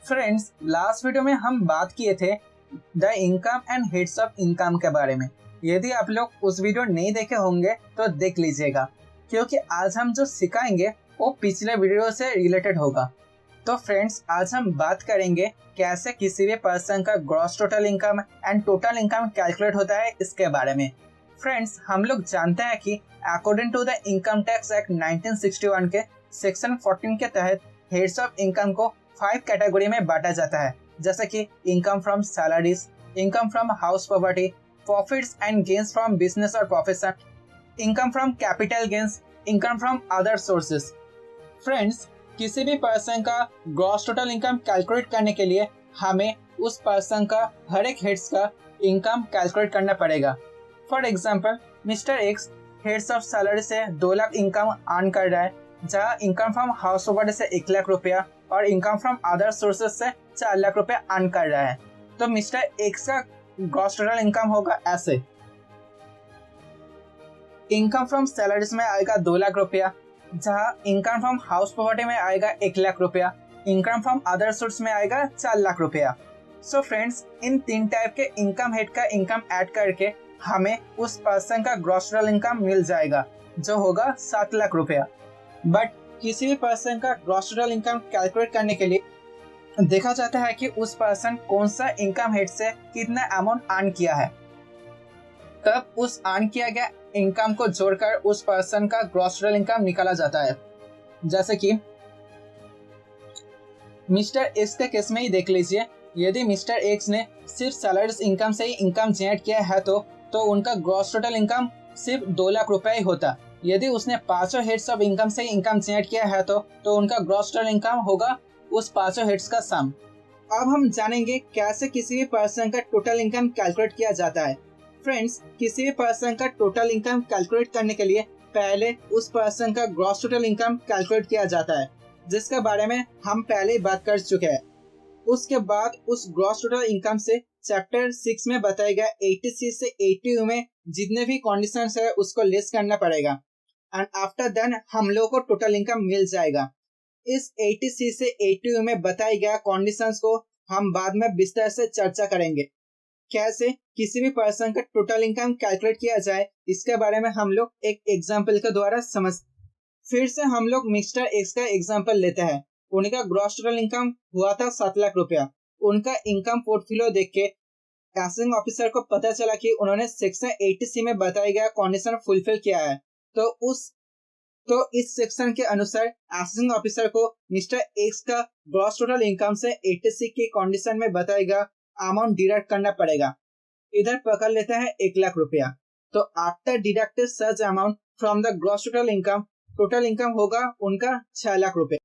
Friends, last video में हम बात किए थे the income and heads of income के बारे में। यदि आप लोग उस वीडियो नहीं देखे होंगे तो देख लीजिएगा, क्योंकि आज हम जो सिखाएंगे वो पिछले वीडियो से रिलेटेड होगा। तो फ्रेंड्स, आज हम बात करेंगे कैसे किसी भी पर्सन का gross total income and total income calculate होता है इसके बारे में। फ्रेंड्स, हम लोग जानते हैं कि according to the income tax act 1961 के सेक्शन 14 के तहत हेड्स ऑफ इनकम को 5 कैटेगरी में बांटा जाता है, जैसे कि income from salaries, income from house property, profits and gains from business और profession, income from capital gains, income from other sources. Friends, किसी भी पर्सन का ग्रॉस टोटल इनकम कैलकुलेट करने के लिए हमें उस पर्सन का हर एक हेड्स का इनकम कैलकुलेट करना पड़ेगा। For example, mister x heads of salary से 2 लाख इनकम अर्न कर रहा है, जहाँ इनकम फ्रॉम हाउस प्रॉपर्टी से 1 लाख रुपया और इनकम फ्रॉम अदर सोर्सेज से 4 लाख रुपया अर्न कर रहा है। तो मिस्टर एक्स का ग्रॉस टोटल इनकम होगा ऐसे: इनकम फ्रॉम सैलरीज में आएगा 2 लाख रुपया, जहाँ इनकम फ्रॉम हाउस प्रॉपर्टी में आएगा 1 लाख रुपया, इनकम फ्रॉम अदर सोर्स में आएगा 4 लाख रुपया। सो फ्रेंड्स, इन 3 टाइप के इनकम हेड का इनकम ऐड करके हमें उस पर्सन का ग्रॉस टोटल इनकम मिल जाएगा, जो होगा 7 लाख रुपया। बट किसी भी पर्सन का ग्रॉस टोटल इनकम कैलकुलेट करने के लिए देखा जाता है कि उस पर्सन कौन सा इनकम हेड से कितना अमाउंट अर्न किया है। तब उस अर्न किया गया इनकम को जोड़कर उस पर्सन का ग्रॉस टोटल इनकम निकाला जाता है। जैसे कि मिस्टर एक्स के केस में ही देख लीजिए, यदि मिस्टर एक्स ने सिर्फ सैलरीज इनकम से ही इनकम जनरेट किया है तो उनका ग्रॉस टोटल इनकम सिर्फ 2 लाख रुपया ही होता। यदि उसने 5 हेड्स ऑफ इनकम से ही इनकम जनरेट किया है तो उनका ग्रॉस टोटल इनकम होगा उस 5 हेड्स का सम। अब हम जानेंगे कैसे किसी भी पर्सन का टोटल इनकम कैलकुलेट किया जाता है। फ्रेंड्स, किसी भी पर्सन का टोटल इनकम कैलकुलेट करने के लिए पहले उस पर्सन का ग्रॉस टोटल इनकम कैलकुलेट किया जाता है, जिसके बारे में हम पहले ही बात कर चुके हैं। उसके बाद उस ग्रॉस टोटल इनकम से चैप्टर 6 में बताया गया 80C से 80U में जितने भी कंडीशंस है उसको लिस्ट करना पड़ेगा, एंड आफ्टर देन हम लोगों को टोटल इनकम मिल जाएगा। इस 80C से 80U में बताई गया कंडीशंस को हम बाद में विस्तार से चर्चा करेंगे। कैसे किसी भी पर्सन का टोटल इनकम कैलकुलेट किया जाए, इसके बारे में हम लोग एक एग्जाम्पल के द्वारा समझ। फिर से हम लोग मिस्टर एक्स का एग्जाम्पल लेते हैं। उनका ग्रॉस टोटल इनकम हुआ था 7 लाख रुपया। उनका इनकम पोर्टफोलियो देख के असेसिंग ऑफिसर को पता चला कि उन्होंने सेक्शन 80C में बताया गया कंडीशन फुलफिल किया है। तो इस सेक्शन के अनुसार असेसिंग ऑफिसर को मिस्टर एक्स का ग्रॉस टोटल इनकम से 80C के कंडीशन में बताएगा अमाउंट डिडक्ट करना पड़ेगा। इधर पकड़ लेते हैं 1 लाख रुपया। तो after deducted such amount from the gross total income होगा उनका 6 लाख रुपया।